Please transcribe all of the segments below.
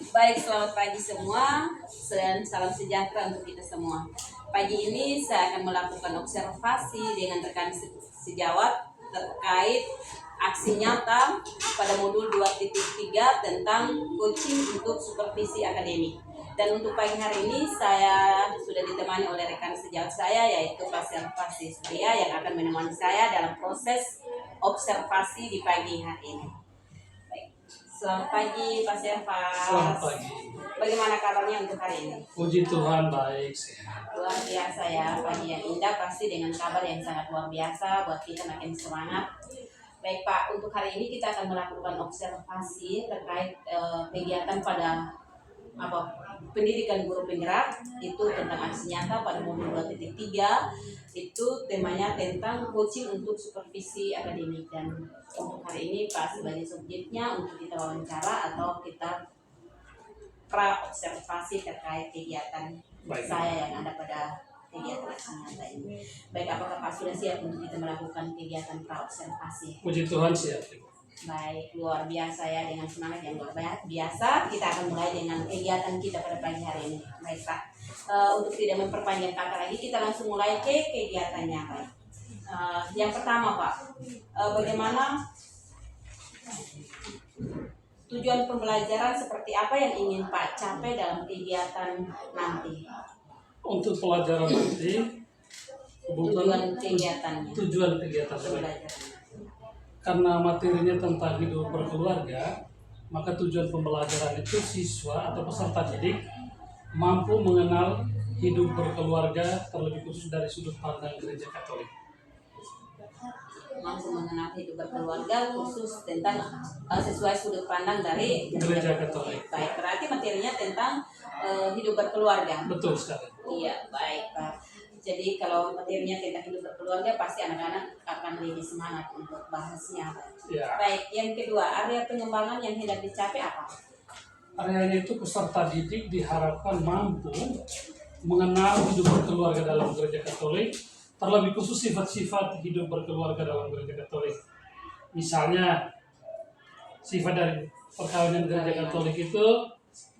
Baik, selamat pagi semua dan salam sejahtera untuk kita semua. Pagi ini saya akan melakukan observasi dengan rekan sejawat terkait aksi nyata pada modul 2.3 tentang coaching untuk supervisi akademik. Dan untuk pagi hari ini saya sudah ditemani oleh rekan sejawat saya yaitu Pak Servasi Surya yang akan menemani saya dalam proses observasi di pagi hari ini. Selamat pagi Pak Servas. Selamat pagi. Bagaimana kabarnya untuk hari ini? Puji Tuhan baik, sehat. Luar biasa ya, pagi yang indah pasti dengan kabar yang sangat luar biasa buat kita makin semangat. Baik Pak, untuk hari ini kita akan melakukan observasi terkait kegiatan pada pendidikan guru penggerak itu tentang aksi nyata pada modul 2.3 itu temanya tentang coaching untuk supervisi akademik. Dan untuk hari ini Pak sebagai subjeknya untuk kita wawancara atau kita pra observasi terkait kegiatan saya yang ada pada kegiatan aksi nyata ini. Baik, apakah Pak sudah siap untuk kita melakukan kegiatan pra observasi? Puji Tuhan siap. Baik, luar biasa ya, dengan semangat yang luar biasa kita akan mulai dengan kegiatan kita pada pagi hari ini. Baik Pak, untuk tidak memperpanjang kata lagi kita langsung mulai ke kegiatannya Pak. Yang pertama Pak, bagaimana tujuan pembelajaran, seperti apa yang ingin Pak capai dalam kegiatan nanti? Untuk pelajaran nanti, Tujuan kegiatannya. Tujuan kegiatan Pembelajaran. Karena materinya tentang hidup berkeluarga, maka tujuan pembelajaran itu siswa atau peserta didik mampu mengenal hidup berkeluarga terlebih khusus dari sudut pandang Gereja Katolik. Mampu mengenal hidup berkeluarga khusus tentang sesuai sudut pandang dari Gereja Katolik. Baik, berarti materinya tentang hidup berkeluarga. Betul sekali. Iya, baik Pak. Jadi kalau materinya tentang hidup berkeluarga pasti anak-anak akan lebih semangat untuk bahasnya. Ya. Baik, yang kedua, area pengembangan yang hendak dicapai apa? Areanya itu peserta didik diharapkan mampu mengenal hidup berkeluarga dalam Gereja Katolik, terlebih khusus sifat-sifat hidup berkeluarga dalam Gereja Katolik. Misalnya, sifat dari perkawinan Gereja Katolik itu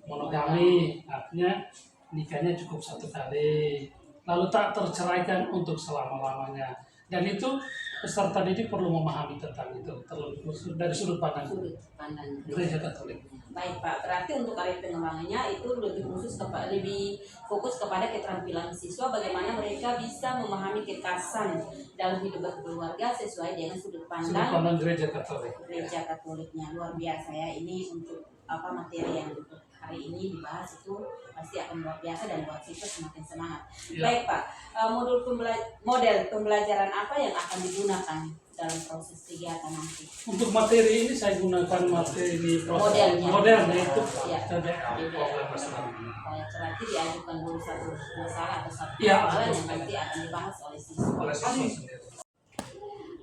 monogami, artinya nikahnya cukup satu kali, lalu tak terceraikan untuk selama-lamanya. Dan itu peserta didik perlu memahami tentang itu, terlebih khusus dari sudut pandang Gereja Katolik. Baik Pak, berarti untuk area pengembangannya itu lebih fokus kepada keterampilan siswa, bagaimana mereka bisa memahami kekasan dalam hidup berkeluarga sesuai dengan sudut pandang Gereja Katolik. Gereja Katoliknya. Luar biasa ya, ini untuk materi yang untuk hari ini dibahas itu pasti akan luar biasa dan buat siswa semakin semangat. Ya. Baik Pak, model pembelajaran apa yang akan digunakan dalam proses kegiatan nanti? Untuk materi ini saya gunakan materi modelnya itu TDL. Berarti diajukan dulu satu masalah atau satu masalah yang nanti akan dibahas oleh siswa sendiri.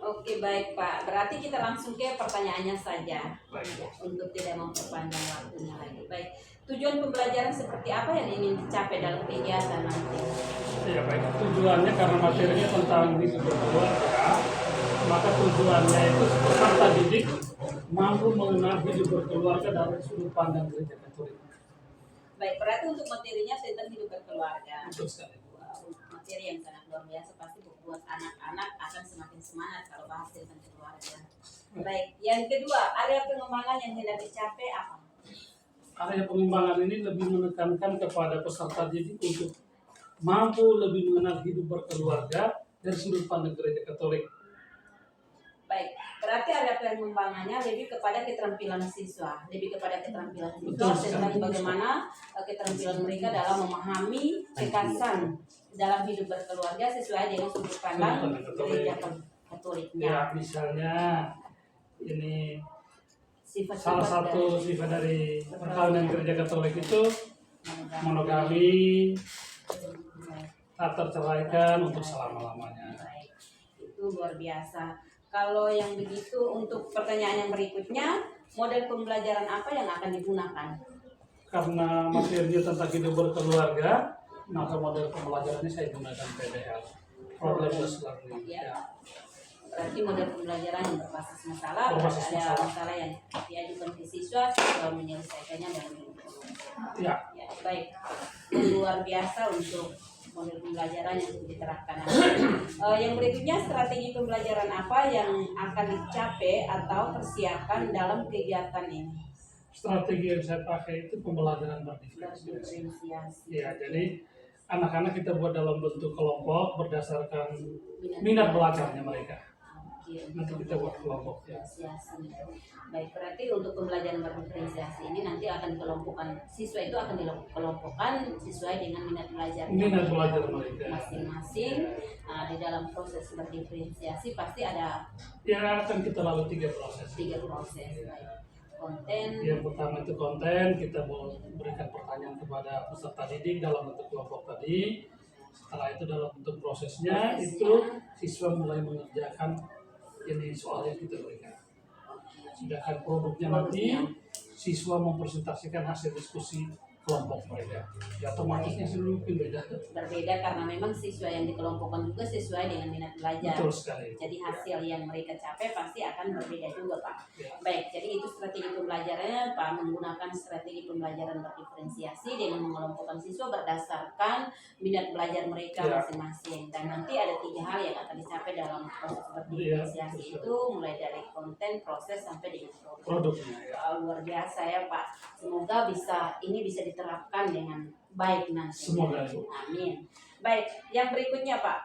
Oke, baik Pak, berarti kita langsung ke pertanyaannya saja. Baik. Untuk tidak memperpanjang waktunya lagi. Baik, tujuan pembelajaran seperti apa yang ingin dicapai dalam kegiatan nanti? Ya baik, tujuannya karena materinya tentang hidup berkeluarga, maka tujuannya itu peserta didik mampu mengenal hidup berkeluarga dari sudut pandang Gereja Katolik. Baik, berarti untuk materinya tentang hidup berkeluarga. Betul sekali. Materi yang sangat luar biasa, pasti buat anak-anak akan semakin semangat kalau bahas tentang keluarga. Baik, yang kedua, area pengembangan yang hendak dicapai apa? Area pengembangan ini lebih menekankan kepada peserta didik untuk mampu lebih mengenal hidup berkeluarga dari sudut pandang Gereja Katolik. Baik, berarti area pengembangannya lebih kepada keterampilan siswa, tentang bagaimana keterampilan mereka dalam memahami kekasan dalam hidup berkeluarga sesuai dengan sudut pandang Gereja Katoliknya. Ya, misalnya ini salah satu sifat dari perkawinan Gereja Katolik itu monogami, tak terceraikan untuk selama-lamanya. Itu luar biasa. Kalau yang begitu, untuk pertanyaan yang berikutnya, model pembelajaran apa yang akan digunakan? Karena materinya tentang hidup berkeluarga, maka model pembelajarannya saya gunakan PDL, Problemless Learning. Ya. berarti model pembelajaran yang berbasis masalah, Berbasis ada masalah. masalah yang diajukan ke siswa, siswa menyelesaikannya dalam minggu. Ya, Ya, baik. Luar biasa untuk model pembelajaran yang sudah diterapkan. Yang berikutnya, strategi pembelajaran apa yang akan dicapai atau persiapan dalam kegiatan ini? strategi yang saya pakai itu pembelajaran berdiferensiasi. Berdiferensiasi. Ya, jadi anak-anak kita buat dalam bentuk kelompok berdasarkan minat belajarnya mereka. Oke, Nanti kita buat kelompok ya. diferensiasi. Baik, berarti untuk pembelajaran berdiferensiasi ini nanti akan dikelompokkan, siswa itu akan dikelompokkan sesuai dengan minat belajar Minat belajar mereka. masing-masing. Nah, di dalam proses berdiferensiasi pasti ada Ya, akan kita lalui 3 proses. 3 proses. Baik. Konten, Yang pertama itu konten, kita mau berikan pertanyaan kepada peserta didik dalam bentuk kelompok tadi. Setelah itu dalam bentuk prosesnya itu siswa mulai mengerjakan ini soal yang kita berikan. Sedangkan produknya nanti siswa mempresentasikan hasil diskusi kelompok mereka. Ya otomatisnya seluruh beda. berbeda karena memang siswa yang dikelompokkan juga sesuai dengan minat belajar. Betul sekali. Jadi hasil yang mereka capai pasti akan berbeda juga, Pak. Ya. Baik, jadi itu strategi pembelajarannya, Pak, menggunakan strategi pembelajaran berdiferensiasi dengan mengelompokkan siswa berdasarkan minat belajar mereka Ya. masing-masing. Dan nanti ada 3 hal yang akan dicapai dalam proses berdiferensiasi Ya, itu, mulai dari konten, proses, sampai dengan produk. Produknya ya. Luar biasa ya, Pak. Semoga ini bisa diterapkan dengan baik nanti. Semoga, Bu. Amin. Baik, yang berikutnya, Pak.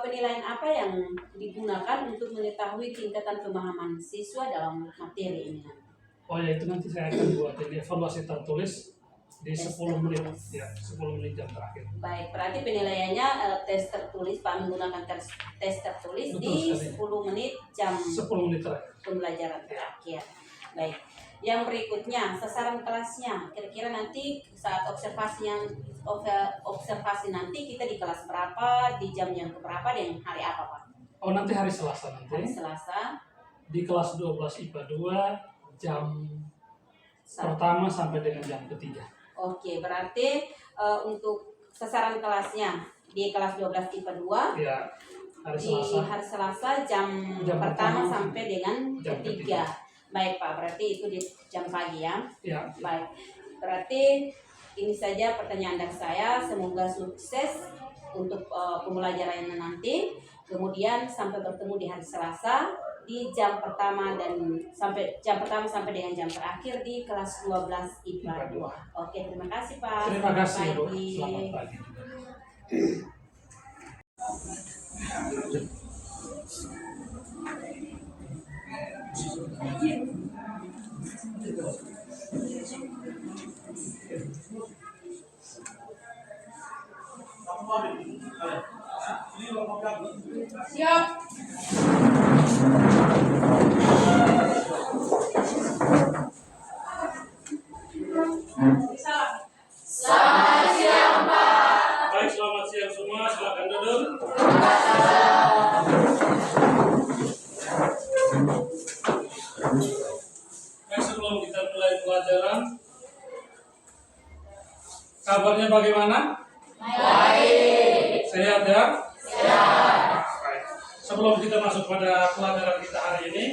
Penilaian apa yang digunakan untuk mengetahui tingkatan pemahaman siswa dalam materi ini? Oh ya, itu nanti saya akan buat ini evaluasi tertulis di 10 menit ya, 10 menit jam terakhir. Baik, berarti penilaiannya tes tertulis, Pak, menggunakan tes tertulis. Betul Di sekali. 10 menit jam 10 menit terakhir. pembelajaran terakhir. Baik. Yang berikutnya, sasaran kelasnya. Kira-kira nanti saat observasi nanti kita di kelas berapa, di jam yang berapa, dan hari apa, Pak? Oh, nanti hari Selasa nanti. Hari Selasa. Di kelas 12 IPA 2 jam pertama sampai dengan jam ketiga. Oke, berarti untuk sasaran kelasnya di kelas 12 IPA 2 Ya, hari di Selasa. hari Selasa jam pertama sampai dengan jam ketiga. Baik, Pak, berarti itu di jam pagi ya. Ya, Baik, berarti ini saja pertanyaan dari saya. Semoga sukses untuk pembelajarannya nanti. Kemudian sampai bertemu di hari Selasa di jam pertama sampai dengan jam terakhir di kelas 12 IPA 2. Oke, terima kasih, Pak. terima kasih, Selamat Bu. pagi. Selamat pagi. Siap. Baik, selamat siang semua. Silakan duduk. Baik, sebelum kita mulai pelajaran, kabarnya bagaimana? Baik. Sehat ya? Sehat. Baik. Sebelum kita masuk pada pelajaran kita hari ini,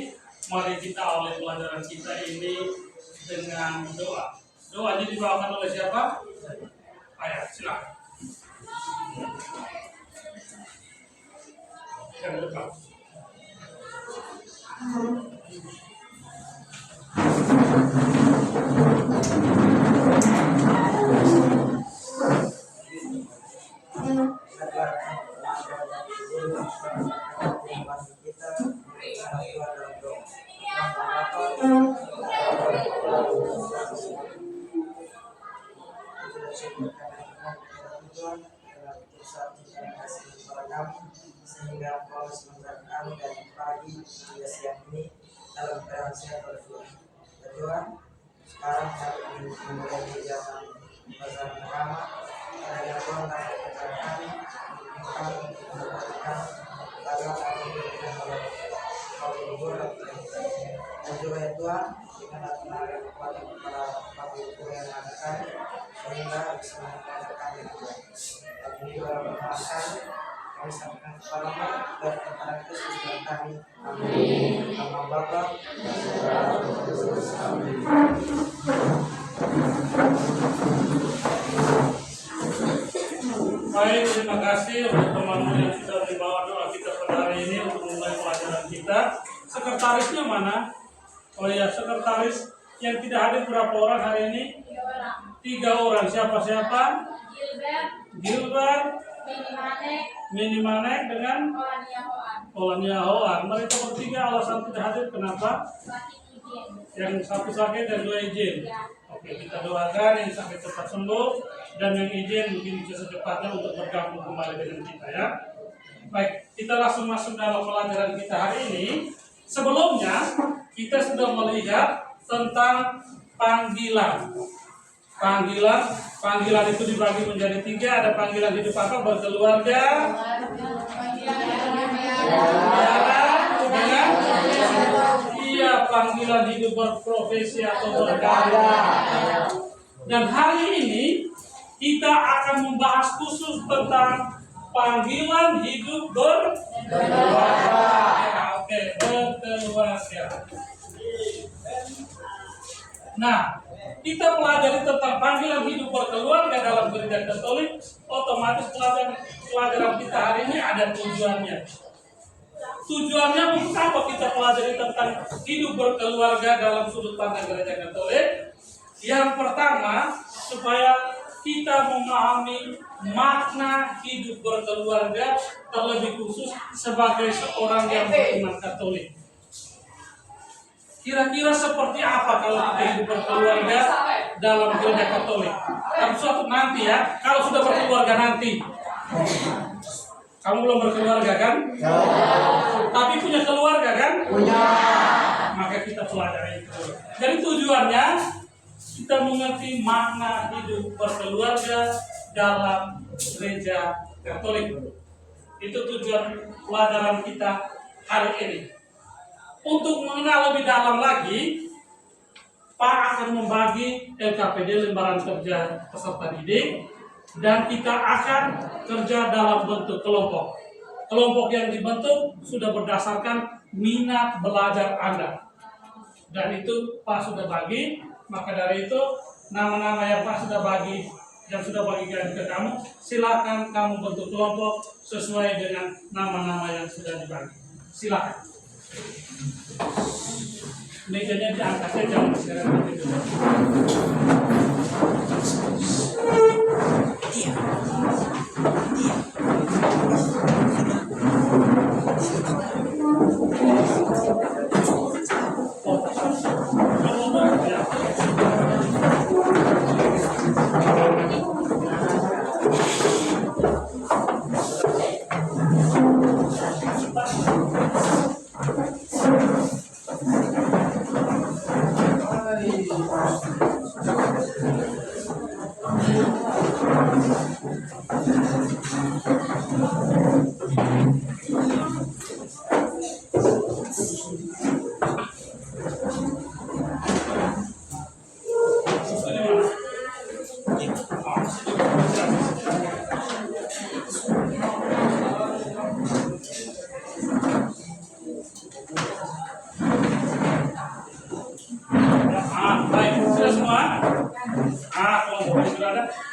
mari kita awali pelajaran kita ini dengan doa. Doanya dibawakan oleh siapa? Ayah, silakan. Yang depan. Sehingga Engkau sementara kami dari pagi hingga siang ini dalam keadaan sehat walafiat. Berdoa sekarang kami ingin memulai kegiatan pelajaran agama agar Tuhan dapat kepada kami untuk memperhatikan agar kami diberikan oleh Kau Guru dan juga ya Tuhan dengan tenaga kekuatan kepada Bapak Guru yang ada kami sehingga bisa mengajar kami Tuhan. Dan ini juga berdoakan kami sampaikan kepadamu dan kepada Kristus Tuhan kami. Amin. Nama Bapa dan Putra dan Roh Kudus. Amin. Baik, terima kasih untuk teman-teman yang sudah dibawa doa kita pada hari ini untuk memulai pelajaran kita. Sekretarisnya mana? Oh ya, sekretaris yang tidak hadir berapa orang hari ini? 3 orang. Siapa-siapa? Gilbert, Mini Manek dengan Olania Hoan. Mereka bertiga alasan tidak hadir kenapa? Yang satu sakit dan 2 izin. Oke, kita doakan yang sakit cepat sembuh dan yang izin mungkin bisa secepatnya untuk bergabung kembali dengan kita ya. Baik, kita langsung masuk dalam pelajaran kita hari ini. Sebelumnya kita sudah melihat tentang panggilan. Panggilan itu dibagi menjadi 3. Ada panggilan hidup apa? Berkeluarga, panggilan hidup berprofesi atau berkarya. Dan hari ini kita akan membahas khusus tentang panggilan hidup berkeluarga. Oke, berkeluarga. Nah, kita pelajari tentang panggilan hidup berkeluarga dalam gereja Katolik, otomatis pelajaran kita hari ini ada tujuannya. Tujuannya untuk apa kita pelajari tentang hidup berkeluarga dalam sudut pandang gereja Katolik? Yang pertama, supaya kita memahami makna hidup berkeluarga, terlebih khusus sebagai seorang yang beriman Katolik. Kira-kira seperti apa kalau kita hidup berkeluarga dalam gereja Katolik? Tapi suatu nanti ya, kalau sudah berkeluarga nanti. Kamu belum berkeluarga kan? Ya. Tapi punya keluarga kan? Punya. Maka kita pelajari itu. Jadi tujuannya kita mengerti makna hidup berkeluarga dalam gereja Katolik. Itu tujuan pelajaran kita hari ini. Untuk mengenal lebih dalam lagi, Pak akan membagi LKPD lembaran kerja peserta didik. Dan kita akan kerja dalam bentuk kelompok. Kelompok yang dibentuk sudah berdasarkan minat belajar Anda. Dan itu Pak sudah bagi, maka dari itu nama-nama yang Pak sudah bagi, yang sudah bagikan ke kamu, silakan kamu bentuk kelompok sesuai dengan nama-nama yang sudah dibagi. Silakan. Mejanya diangkatnya jangan sekarang nanti dulu.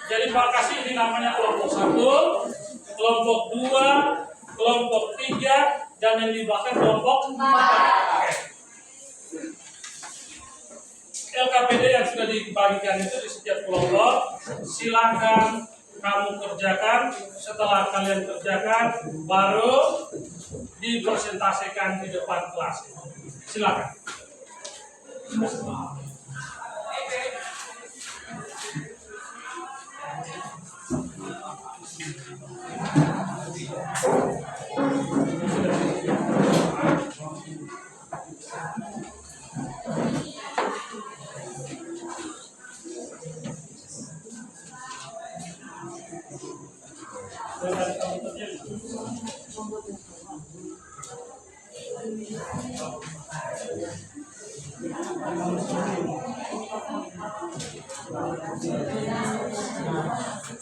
Jadi Pak kasih ini namanya kelompok 1, kelompok 2, kelompok 3, dan yang di belakang kelompok 4. LKPD yang sudah dibagikan itu di setiap kelompok, silakan kamu kerjakan. Setelah kalian kerjakan, baru dipresentasikan di depan kelas. Silakan.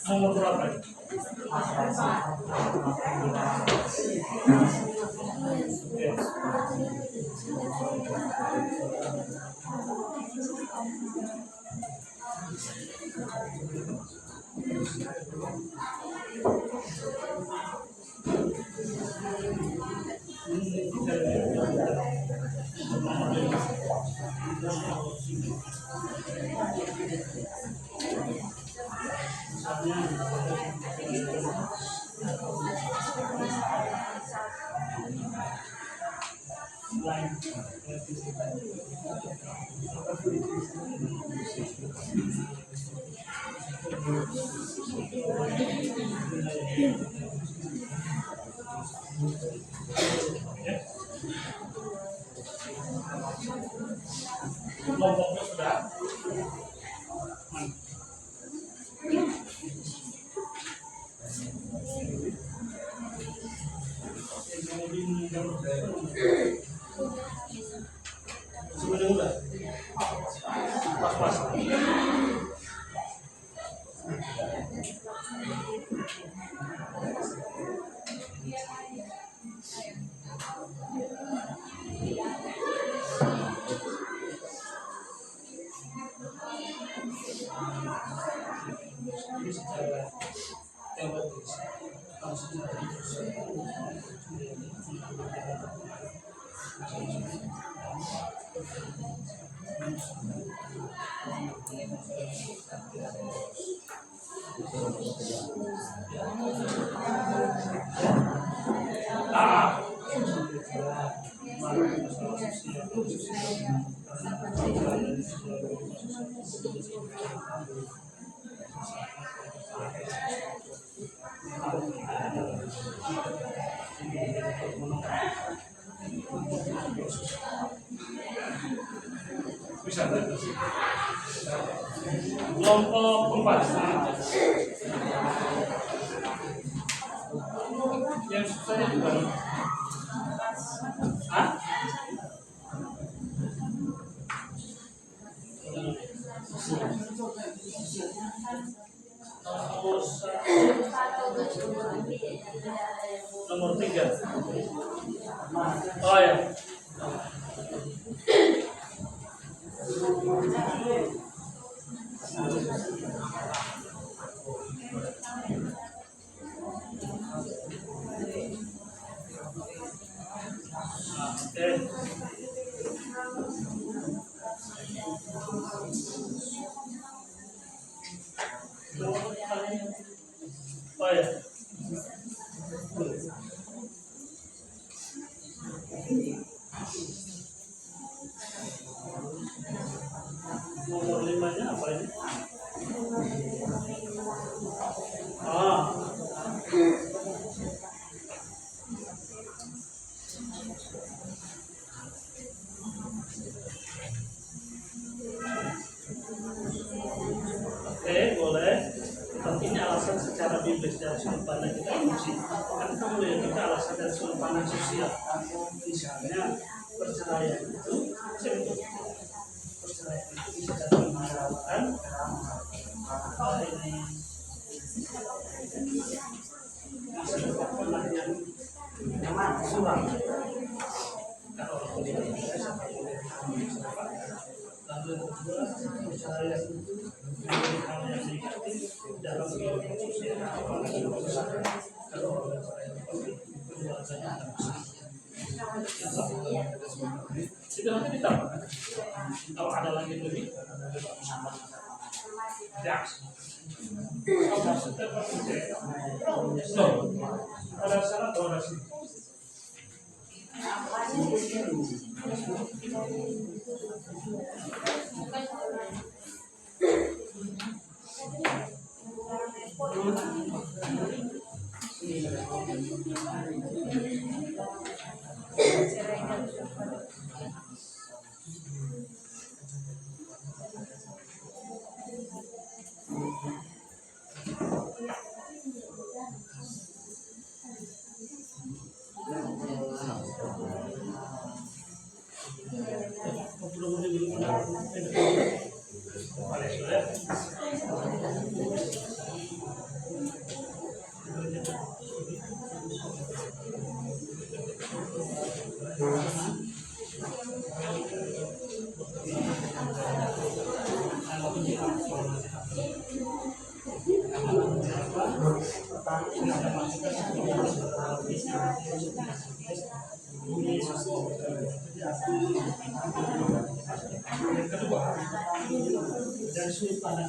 Nomor berapa? Kelompoknya sudah. Sudah udah. Pas-pas. Bisa kelompok 4 yang susahnya juga. Nomor 3. Oh ya. Oh ya. Nomor 5-nya apa ini? Oke, boleh. Tapi ini alasan secara biblis dari sudut pandang kita emosi. Kan kamu lihat juga alasan dari sudut pandang sosial. Misalnya perceraian itu bisa dimasalahkan. Ini masih berkaitan dengan surat. Kalau tidak lalu yang kedua, perceraian itu menjadi hal yang negatif dalam kehidupan sosial. Kalau orang keluarganya ada masalah. Itu nanti ditambahkan. Kalau ada lagi lebih, ya. Ada salah atau ada sih? Yang kedua, dari sudut pandang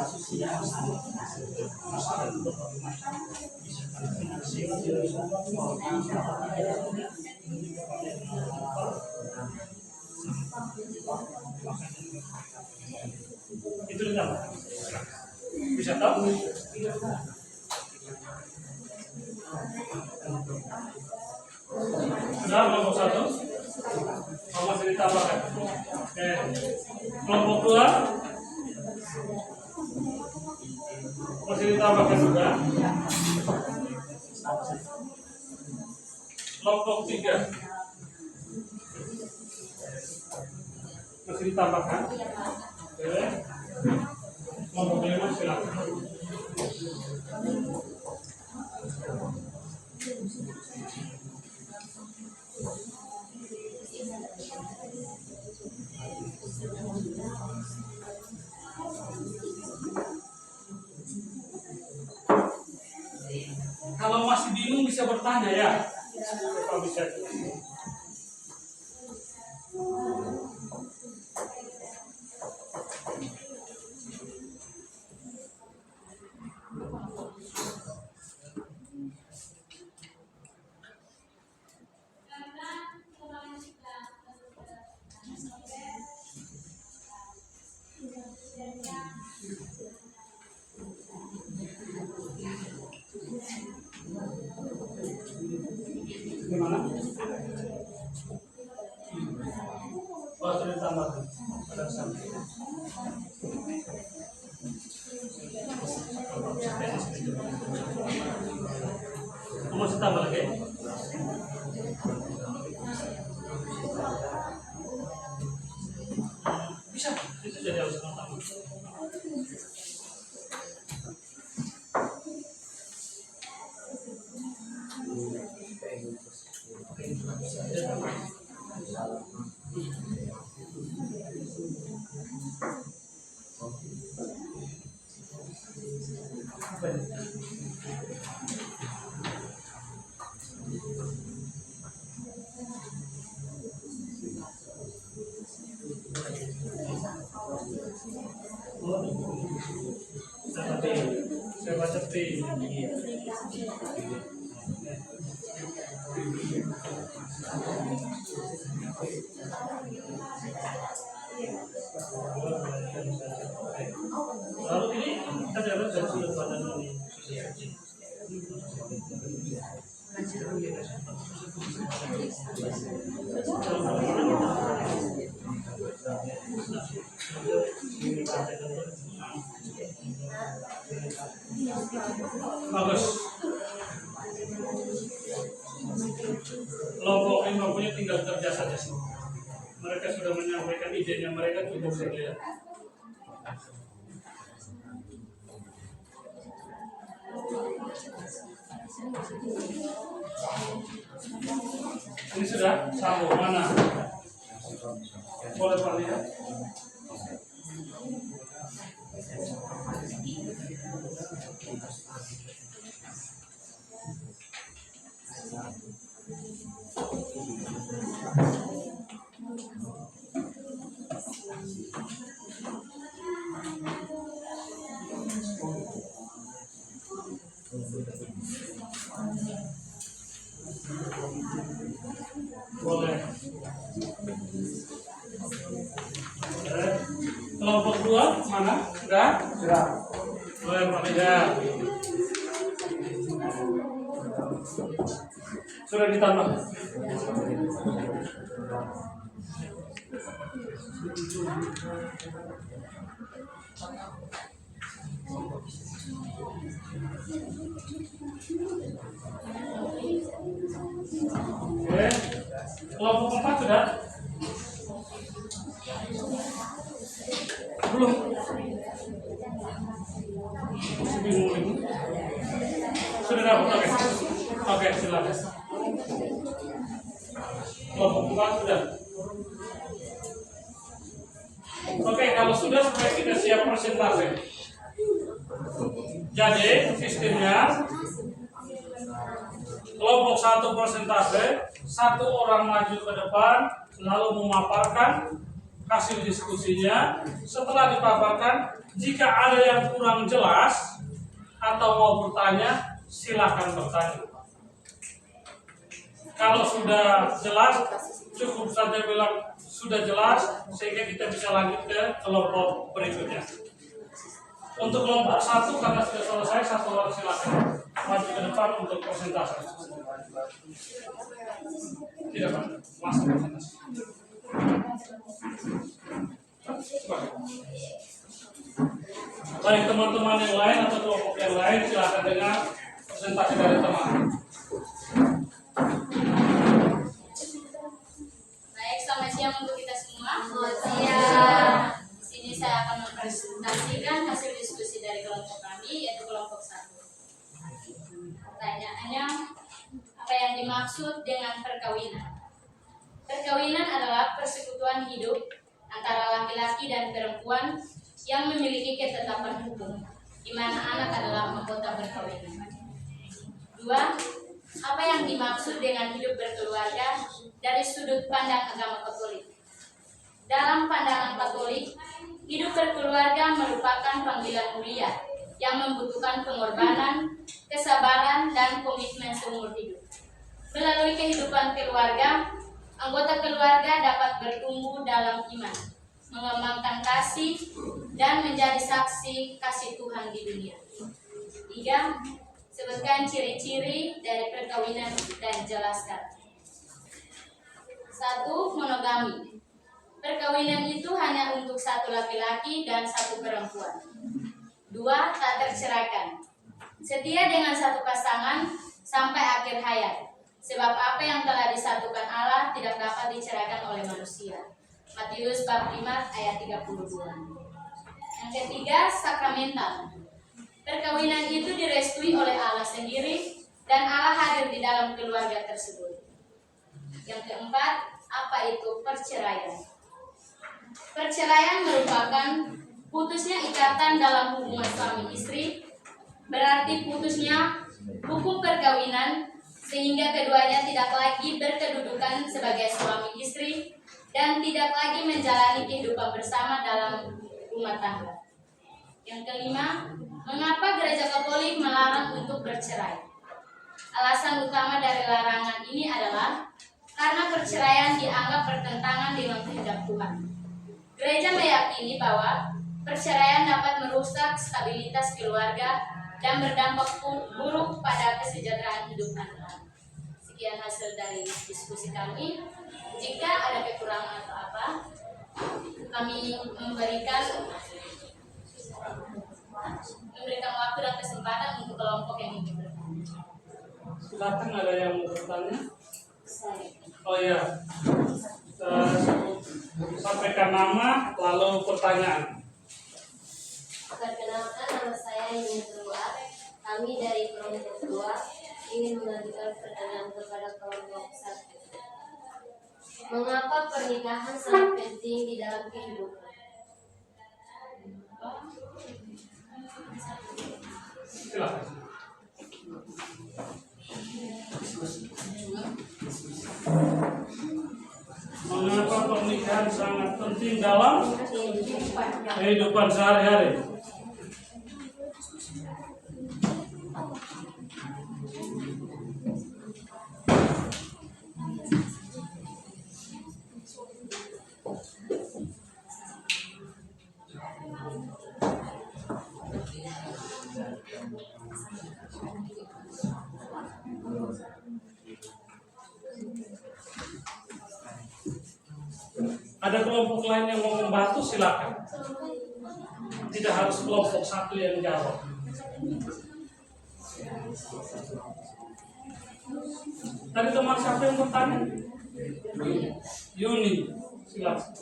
sosial, itu ditambah. Bisa tahu? Sudah kelompok 1 masih ditambahkan. Oke. Kelompok 2 masih ditambahkan juga. Kelompok 3 masih ditambahkan. Oke. Kelompok 5 silakan. Kalau masih bingung bisa bertanya ya. Kalau bisa. Gimana? Oh, sudah ditambahkan. Pada samping. Masih tambah lagi? Bisa, itu jadi harus tambah. Saya baca P. Lalu ini kita dapat dari sudut pandang ini. Bagus. Kelompok 5 punya tinggal kerja saja sih. Mereka sudah menyampaikan idenya mereka cukup clear. Ini sudah sambung mana? Boleh Pak lihat? Boleh. Kelompok 2 mana? Sudah? Sudah. Boleh Pak lihat. Sudah ditambah. Oke, kelompok 4 sudah? Belum? Masih bingung. Sudah dapat? Oke. Oke, silakan. Kelompok 4 sudah? Oke, kalau sudah supaya kita siap presentasi. Jadi sistemnya kelompok 1 presentase, 1 orang maju ke depan, lalu memaparkan hasil diskusinya. Setelah dipaparkan, jika ada yang kurang jelas atau mau bertanya, silakan bertanya. Kalau sudah jelas, cukup saja bilang sudah jelas, sehingga kita bisa lanjut ke kelompok berikutnya. Untuk kelompok 1 karena sudah selesai, 1 orang silakan maju ke depan untuk presentasi. Tidak Pak, masuk presentasi. Baik teman-teman yang lain atau kelompok yang lain silakan dengar presentasi dari teman. Baik, selamat siang untuk kita semua. Selamat siang. Di sini saya akan mempresentasikan hasil diskusi dari kelompok kami, yaitu kelompok 1. Pertanyaannya, apa yang dimaksud dengan perkawinan? Perkawinan adalah persekutuan hidup antara laki-laki dan perempuan yang memiliki ketetapan hukum, di mana anak adalah mahkota perkawinan. 2. Apa yang dimaksud dengan hidup berkeluarga dari sudut pandang agama Katolik? Dalam pandangan Katolik, hidup berkeluarga merupakan panggilan mulia yang membutuhkan pengorbanan, kesabaran, dan komitmen seumur hidup. Melalui kehidupan keluarga, anggota keluarga dapat bertumbuh dalam iman, mengembangkan kasih, dan menjadi saksi kasih Tuhan di dunia. 3. Sebutkan ciri-ciri dari perkawinan dan jelaskan. 1. Monogami. Perkawinan itu hanya untuk 1 laki-laki dan 1 perempuan. 2. Tak terceraikan. Setia dengan 1 pasangan sampai akhir hayat. Sebab apa yang telah disatukan Allah tidak dapat diceraikan oleh manusia. Matius bab 5 ayat 32. Yang ketiga, sakramental. Perkawinan itu direstui oleh Allah sendiri dan Allah hadir di dalam keluarga tersebut. Yang keempat, apa itu perceraian? Perceraian merupakan putusnya ikatan dalam hubungan suami istri, berarti putusnya hukum perkawinan sehingga keduanya tidak lagi berkedudukan sebagai suami istri dan tidak lagi menjalani kehidupan bersama dalam rumah tangga. Yang kelima, mengapa Gereja Katolik melarang untuk bercerai? Alasan utama dari larangan ini adalah karena perceraian dianggap bertentangan dengan kehendak Tuhan. Gereja meyakini bahwa perceraian dapat merusak stabilitas keluarga dan berdampak buruk pada kesejahteraan hidup anak. Sekian hasil dari diskusi kami. Jika ada kekurangan atau apa, kami memberikan waktu dan kesempatan untuk kelompok yang ingin bertanya. Silakan, ada yang mau bertanya? Oh iya, sampaikan nama lalu pertanyaan. Perkenalkan, nama saya Yuni Terluar. Kami dari kelompok 2 ingin mengajukan pertanyaan kepada kelompok 1. Mengapa pernikahan sangat penting di dalam kehidupan? Silakan. Mengapa pernikahan sangat penting dalam kehidupan sehari-hari? Ada kelompok lain yang mau membantu, silakan. Tidak harus kelompok satu yang jawab. Tadi teman siapa yang bertanya? Yuni, silakan.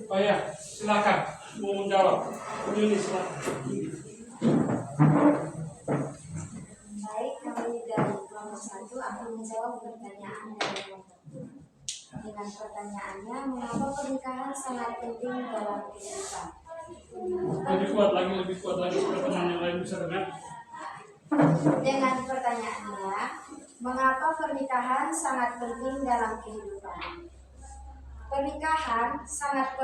Oh ya, silakan mau menjawab. Yuni, silakan. Baik, kami dari kelompok 1 akan menjawab pertanyaan dari kelompok 2. Dengan pertanyaannya, mengapa pernikahan sangat penting dalam kehidupan? Lebih kuat lagi supaya teman yang lain bisa dengar. Dengan pertanyaannya, mengapa pernikahan sangat penting dalam kehidupan? Pernikahan sangat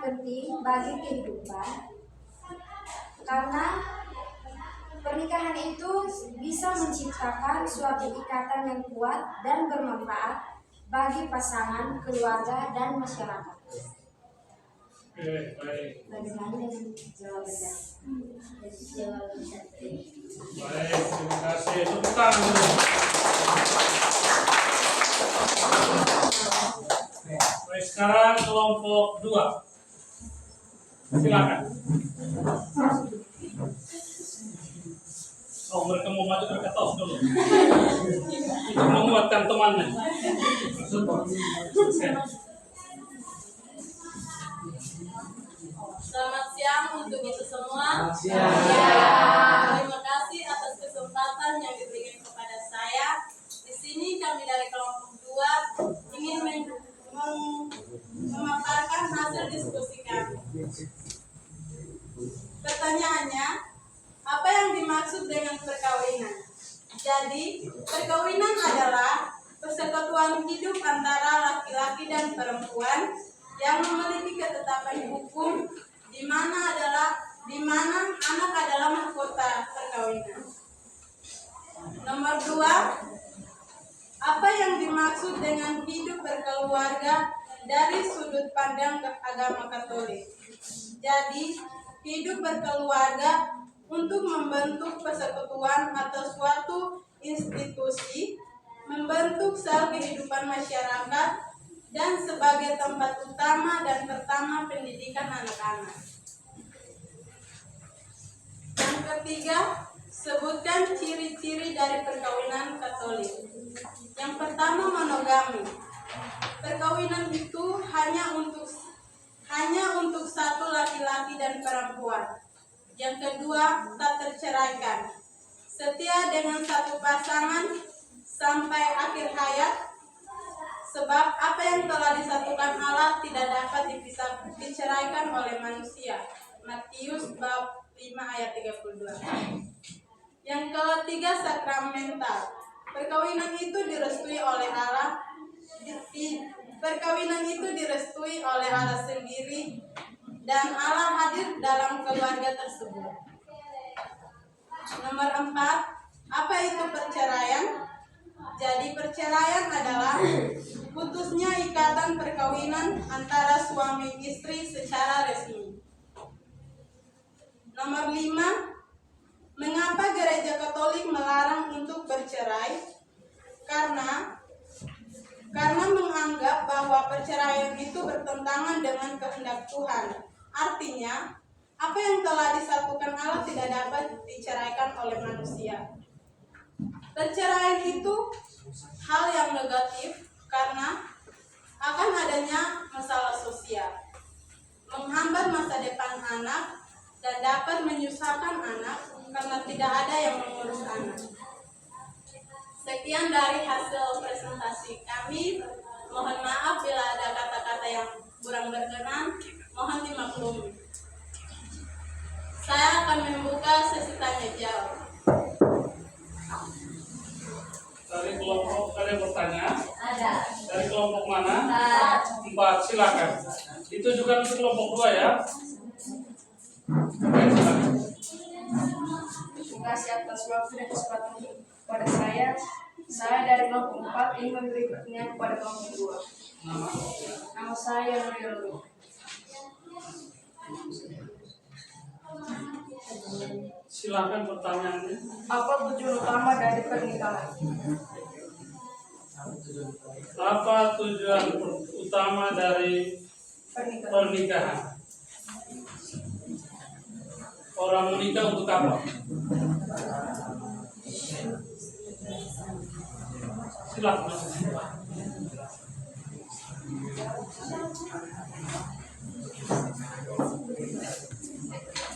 penting bagi kehidupan karena pernikahan itu bisa menciptakan suatu ikatan yang kuat dan bermanfaat bagi pasangan, keluarga, dan masyarakat. Oke, baik. Bagaimana dengan jawaban? Baik, terima kasih. Tepuk tangan. Baik, sekarang kelompok 2. Silakan. Oh, mereka mau maju ke atas dulu. Itu menguatkan temannya. Selamat siang untuk kita semua. Terima kasih atas kesempatan yang diberikan kepada saya. Di sini kami dari kelompok 2 ingin memaparkan hasil diskusi kami. Pertanyaannya, apa yang dimaksud dengan perkawinan? Jadi, perkawinan adalah persekutuan hidup antara laki-laki dan perempuan yang memiliki ketetapan hukum di mana anak adalah mahkota perkawinan. Nomor 2, apa yang dimaksud dengan hidup berkeluarga dari sudut pandang agama Katolik? Jadi, hidup berkeluarga untuk membentuk persekutuan atau suatu institusi, membentuk sel kehidupan masyarakat, dan sebagai tempat utama dan pertama pendidikan anak-anak. Yang ketiga, sebutkan ciri-ciri dari perkawinan Katolik. Yang pertama, monogami. Perkawinan itu hanya untuk satu laki-laki dan perempuan. Yang kedua, tak terceraikan. Setia dengan satu pasangan sampai akhir hayat, sebab apa yang telah disatukan Allah tidak dapat diceraikan oleh manusia. Matius bab 5 ayat 32. Yang ketiga, sakramental. Perkawinan itu direstui oleh Allah. Perkawinan itu direstui oleh Allah sendiri dan Allah hadir dalam keluarga tersebut. Nomor 4, apa itu perceraian? Jadi perceraian adalah putusnya ikatan perkawinan antara suami istri secara resmi. Nomor 5, mengapa Gereja Katolik melarang untuk bercerai? Karena menganggap bahwa perceraian itu bertentangan dengan kehendak Tuhan. Artinya, apa yang telah disatukan Allah tidak dapat diceraikan oleh manusia. Perceraian itu hal yang negatif karena akan adanya masalah sosial, menghambat masa depan anak, dan dapat menyusahkan anak karena tidak ada yang mengurus anak. Sekian dari hasil presentasi kami. Mohon maaf bila ada kata-kata yang kurang berkenan, mohon dimaklumi. Saya akan membuka sesi tanya jawab. Dari kelompok ada yang bertanya? Ada. Dari kelompok mana? 4. 4, silakan. Itu juga untuk kelompok 2 ya. Oke, silakan. Terima kasih atas waktu dan kesempatan kepada saya. Saya dari kelompok 4 ingin memberi pertanyaan kepada kelompok 2. Nama? Nama saya Nurul. Silakan pertanyaannya. Apa tujuan utama dari pernikahan? Apa tujuan utama dari pernikahan? Orang menikah untuk apa? Silakan.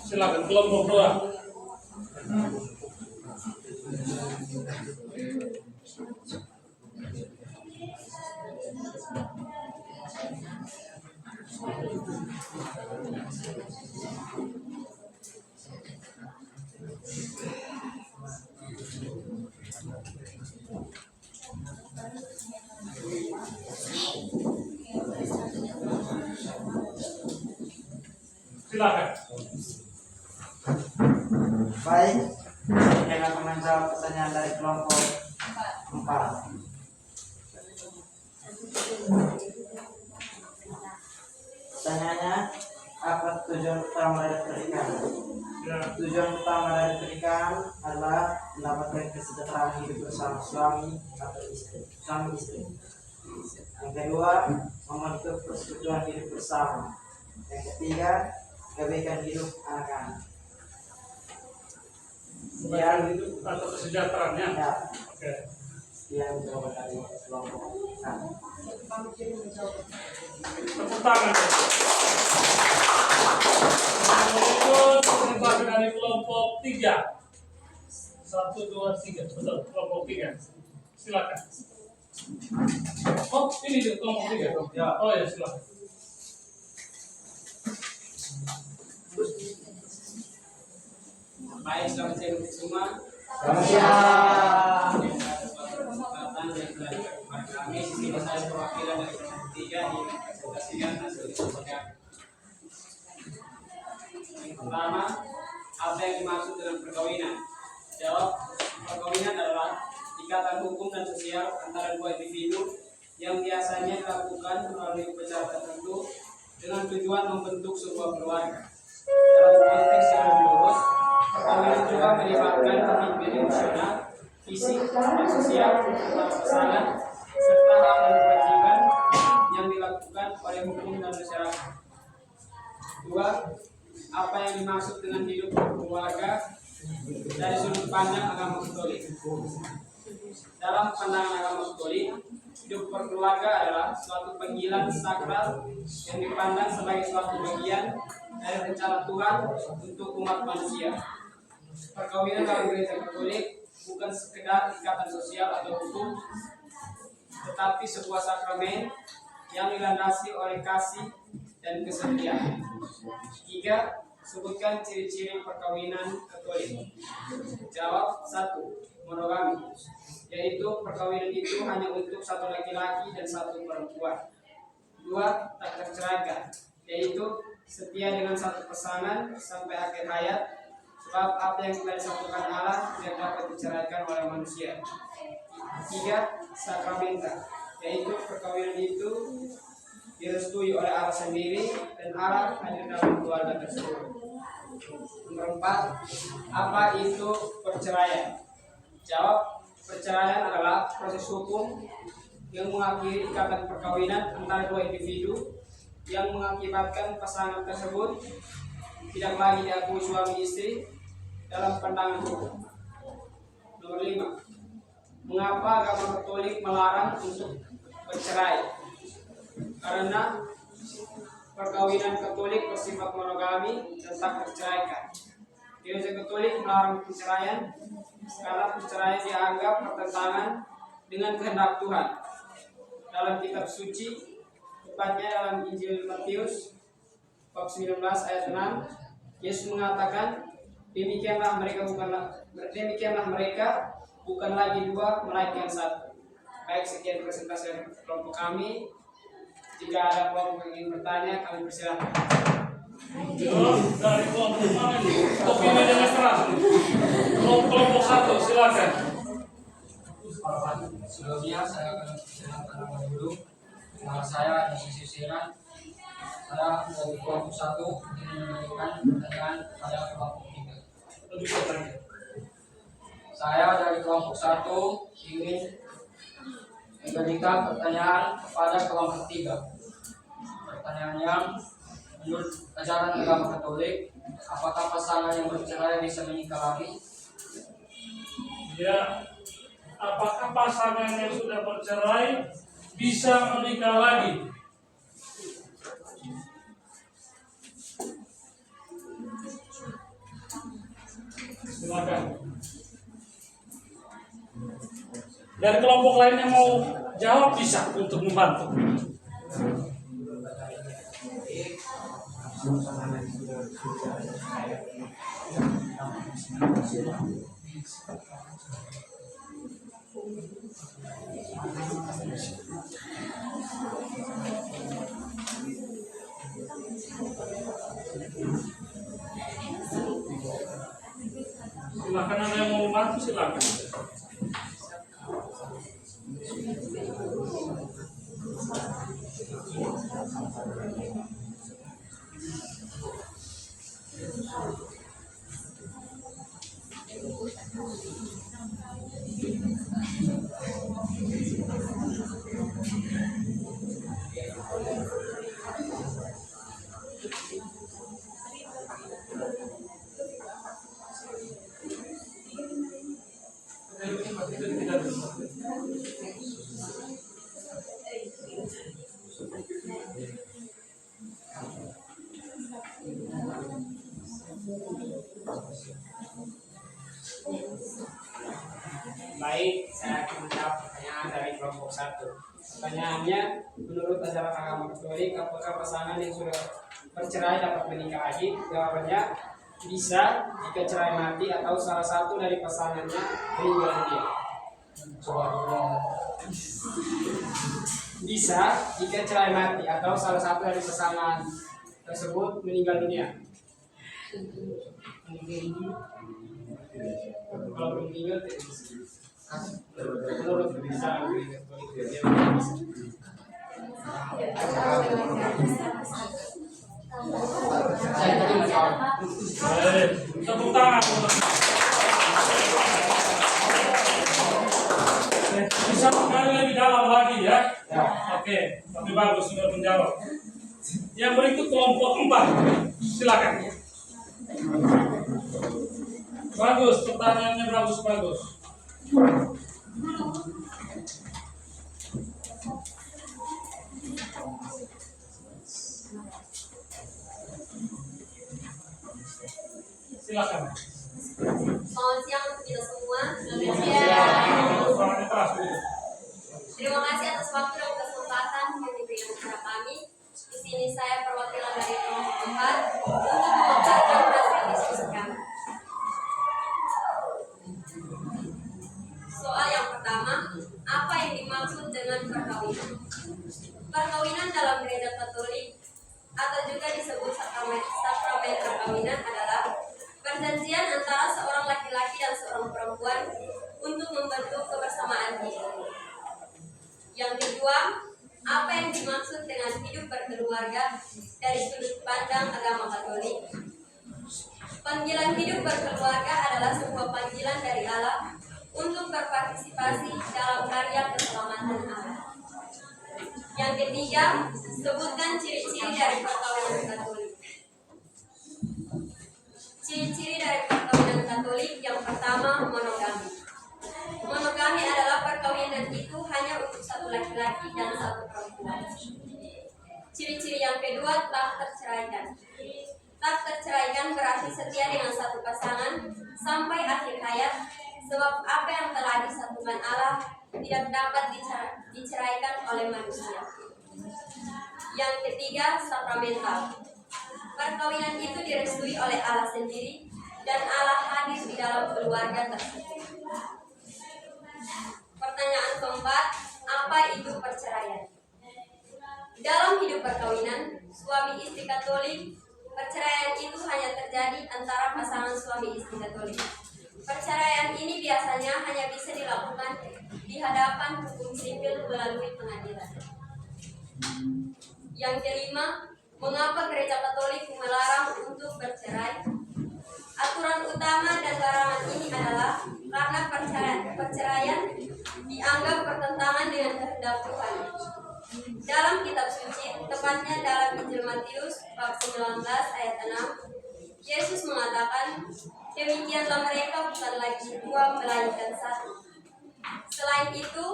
Silakan kelompok 2. Silakan. Baik, saya akan menjawab pertanyaan dari kelompok 4. Pertanyaannya, apa tujuan utama dari pernikahan? Ya. Tujuan utama dari pernikahan adalah mendapatkan kesejahteraan hidup bersama suami atau istri. Yang kedua, membentuk persekutuan hidup bersama. Yang ketiga, kebaikan hidup anak-anak. Kebaikan hidup atau kesejahteraannya. Ya, Oke. yang jawaban dari kelompok 1. Tepuk tangan. Berikut presentasi dari kelompok 3. 1, 2, 3. Betul, kelompok 3. Silakan. Oh, ini dia kelompok 3. Ya. Oh ya, silakan. Baik, selamat siang untuk semua. Selamat siang. Kesempatan yang telah diberikan kepada kami. Di sini saya perwakilan dari kelompok 3 yang presentasikan hasil kesepakatan. Yang pertama, apa yang dimaksud dengan perkawinan? Jawab, perkawinan adalah ikatan hukum dan sosial antara dua individu yang biasanya dilakukan melalui upacara tertentu dengan tujuan membentuk sebuah keluarga. Dalam konteks yang lebih luas, perkawinan juga melibatkan komitmen emosional, fisik, dan sosial antara pasangan serta hak dan kewajiban yang dilakukan oleh hukum dan masyarakat. 2. Apa yang dimaksud dengan hidup berkeluarga dari sudut pandang agama Katolik? Dalam pandangan agama Katolik, hidup berkeluarga adalah suatu panggilan sakral yang dipandang sebagai suatu bagian dari rencana Tuhan untuk umat manusia. Perkawinan dalam gereja Katolik bukan sekedar ikatan sosial atau hukum, tetapi sebuah sakramen yang dilandasi oleh kasih dan kesetiaan. 3. Sebutkan ciri-ciri perkawinan Katolik. Jawab. 1. Monogami, yaitu perkawinan itu hanya untuk satu laki-laki dan satu perempuan. 2. Tak terceraikan, yaitu setia dengan satu pasangan sampai akhir hayat, sebab apa yang telah disatukan Allah tidak dapat diceraikan oleh manusia. 3. Sakramenta, yaitu perkawinan itu direstui oleh Allah sendiri dan Allah hadir dalam keluarga tersebut. Nomor 4. Apa itu perceraian? Jawab. Perceraian adalah proses hukum yang mengakhiri ikatan perkawinan antara dua individu yang mengakibatkan pasangan tersebut tidak lagi diakui suami istri dalam pandangan hukum. Nomor 5. Mengapa agama Katolik melarang untuk bercerai? Karena perkawinan Katolik bersifat monogami dan tak terceraikan. Gereja Katolik melarang perceraian karena perceraian dianggap bertentangan dengan kehendak Tuhan. dalam kitab suci, tepatnya dalam Injil Matius bab 19 ayat 6, Yesus mengatakan, demikianlah mereka bukan lagi dua, melainkan satu. Baik, sekian presentasi dari kelompok kami. Jika ada kelompok yang ingin bertanya, kami persilahkan. Dari kelompok mana nih? Kopinya jangan keras. Kelompok satu, silakan. Sebelumnya saya akan perkenalkan nama dulu. Nama saya Yesus Siran. Saya dari kelompok 1 ingin memberikan pertanyaan pada kelompok 3. Saya dari kelompok 1 ingin memberikan pertanyaan kepada kelompok 3. Pertanyaannya, menurut ajaran agama Katolik, apakah pasangan yang bercerai bisa menikah lagi? Ya, apakah pasangan yang sudah bercerai bisa menikah lagi? Silakan. Dari kelompok lain yang mau jawab bisa untuk membantu. Silakan, ada yang mau membantu, silakan. Baik, saya akan menjawab pertanyaan dari kelompok 1. Pertanyaannya, menurut ajaran agama Katolik, apakah pasangan yang sudah bercerai dapat menikah lagi? Jawabannya, bisa jika cerai mati atau salah satu dari pasangannya meninggal dunia. Bisa jika cerai mati atau salah satu dari pasangan tersebut meninggal dunia. Kalau belum meninggal, tidak bisa. Menurut ajaran Tepuk tangan. Bisa menggali lebih dalam lagi ya? Oke, tapi bagus sudah menjawab. Yang berikut kelompok 4, silakan. Bagus, pertanyaannya bagus. Silakan. Selamat siang untuk kita semua. Suaranya keras gitu. Terima kasih atas waktu dan kesempatan yang diberikan kepada kami. Di sini saya perwakilan dari kelompok 4 untuk memaparkan hasil diskusi kami. Soal yang pertama, apa yang dimaksud dengan perkawinan? Perkawinan dalam gereja Katolik atau juga disebut sakramen perkawinan adalah perjanjian antara seorang laki-laki dan seorang perempuan untuk membentuk kebersamaan hidup. Yang kedua, apa yang dimaksud dengan hidup berkeluarga dari sudut pandang agama Katolik? Panggilan hidup berkeluarga adalah sebuah panggilan dari Allah untuk berpartisipasi dalam karya keselamatan Allah. Yang ketiga, sebutkan ciri-ciri dari perkawinan Katolik. Ciri-ciri dari perkawinan Katolik yang pertama, monogami. Monogami adalah perkawinan itu hanya untuk satu laki-laki dan satu perempuan. Ciri-ciri yang kedua, tak terceraikan. Tak terceraikan berarti setia dengan satu pasangan sampai akhir hayat, sebab apa yang telah disatukan Allah tidak dapat diceraikan oleh manusia. Yang ketiga, sakramental. Perkawinan itu direstui oleh Allah sendiri dan Allah hadir di dalam keluarga tersebut. Pertanyaan keempat, apa itu perceraian? Dalam hidup perkawinan, suami istri Katolik, perceraian itu hanya terjadi antara pasangan suami istri Katolik. Perceraian ini biasanya hanya bisa dilakukan di hadapan hukum sipil melalui pengadilan. Yang kelima, mengapa Gereja Katolik melarang untuk bercerai? Aturan utama dan larangan ini adalah karena perceraian dianggap bertentangan dengan kehendak Tuhan. Dalam kitab suci, tepatnya dalam Injil Matius bab 19 ayat 6, Yesus mengatakan, "Demikianlah mereka bukan lagi dua melainkan satu." Selain itu,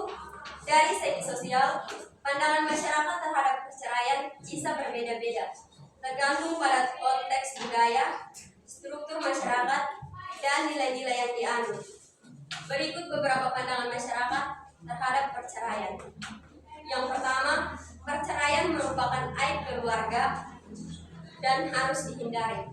dari segi sosial, pandangan masyarakat terhadap perceraian bisa berbeda-beda, tergantung pada konteks budaya, struktur masyarakat, dan nilai-nilai yang dianut. Berikut beberapa pandangan masyarakat terhadap perceraian. Yang pertama, perceraian merupakan aib keluarga dan harus dihindari.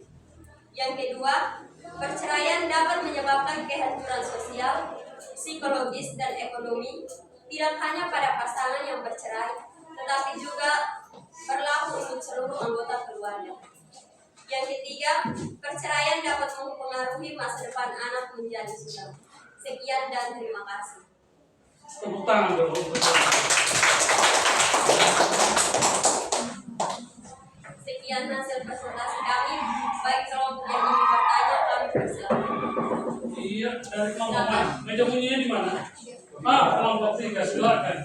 Yang kedua, perceraian dapat menyebabkan kehancuran sosial, psikologis, dan ekonomi, tidak hanya pada pasangan yang bercerai, tetapi juga berlaku untuk seluruh anggota keluarga. Yang ketiga, perceraian dapat mempengaruhi masa depan anak menjadi suram. Sekian dan terima kasih. Tepuk tangan dulu. Sekian hasil presentasi kami. Baik kelompok yang ingin bertanya, kami persilakan. Iya, dari kelompok mana? Meja bunyinya di mana? Kelompok 3, silakan.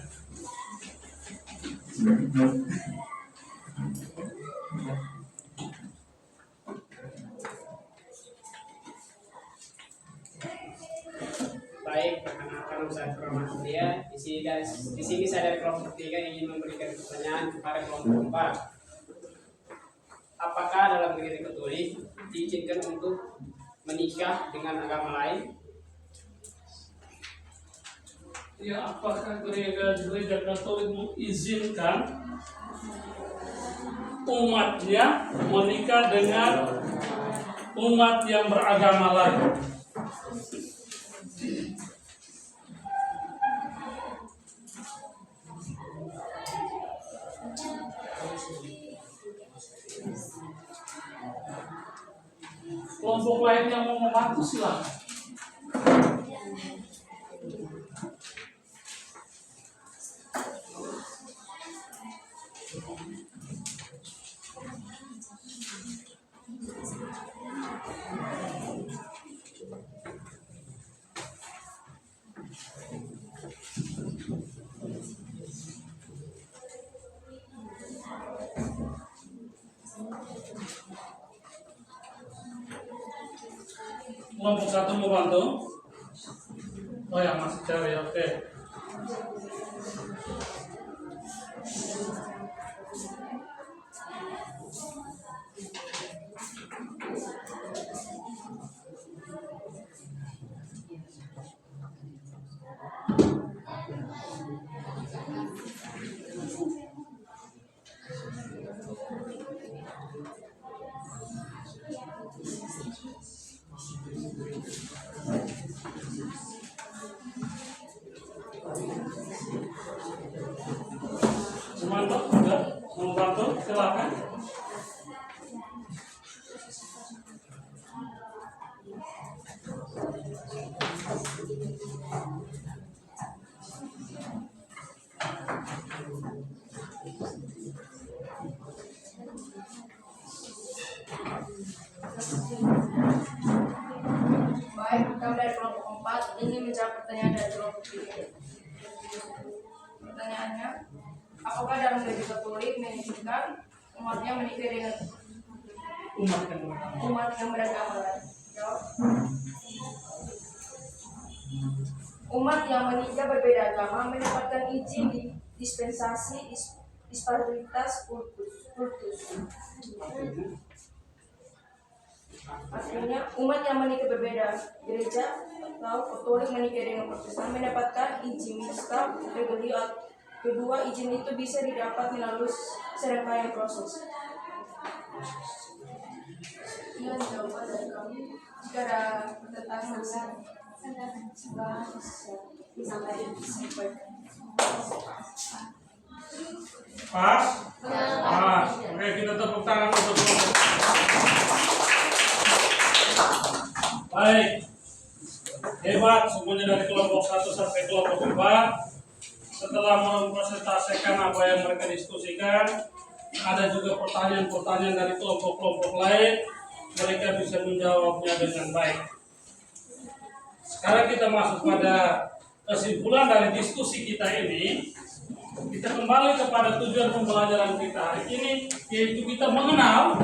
Baik, perkenalkan saya Rahmat dia. Di sini saya dari kelompok 3 ingin memberikan pertanyaan kepada kelompok 4. Apakah dalam Gereja Katolik diizinkan untuk menikah dengan agama lain? Ya, apakah gereja Katolik mengizinkan umatnya menikah dengan umat yang beragama lain? Kelompok lain yang mau membantu silakan. Kelompok 1 mau bantu? Oh ya, masih cari, oke. Semangat, sudah mau bantu? Silakan. Baik, kami dari kelompok 4 ingin menjawab pertanyaan dari kelompok 3. Pertanyaannya, apakah dalam Gereja Katolik mengizinkan umatnya menikah dengan umat yang beragama lain? Jawab. Umat yang menikah berbeda agama mendapatkan izin di dispensasi disparitas kultus. Artinya umat yang menikah berbeda gereja atau Katolik menikah dengan Protestan mendapatkan izin mista reguli. Kedua, izin itu bisa didapat melalui serangkaian proses. Sekian jawaban dari kami. Jika ada pertentangan disampaikan. Pas? Pas. Oke, kita tepuk tangan untuk baik. Hebat semuanya dari kelompok 1 sampai kelompok 4. Setelah mempresentasikan apa yang mereka diskusikan, ada juga pertanyaan-pertanyaan dari kelompok-kelompok lain. Mereka bisa menjawabnya dengan baik. Sekarang kita masuk pada kesimpulan dari diskusi kita ini. Kita kembali kepada tujuan pembelajaran kita hari ini, yaitu kita mengenal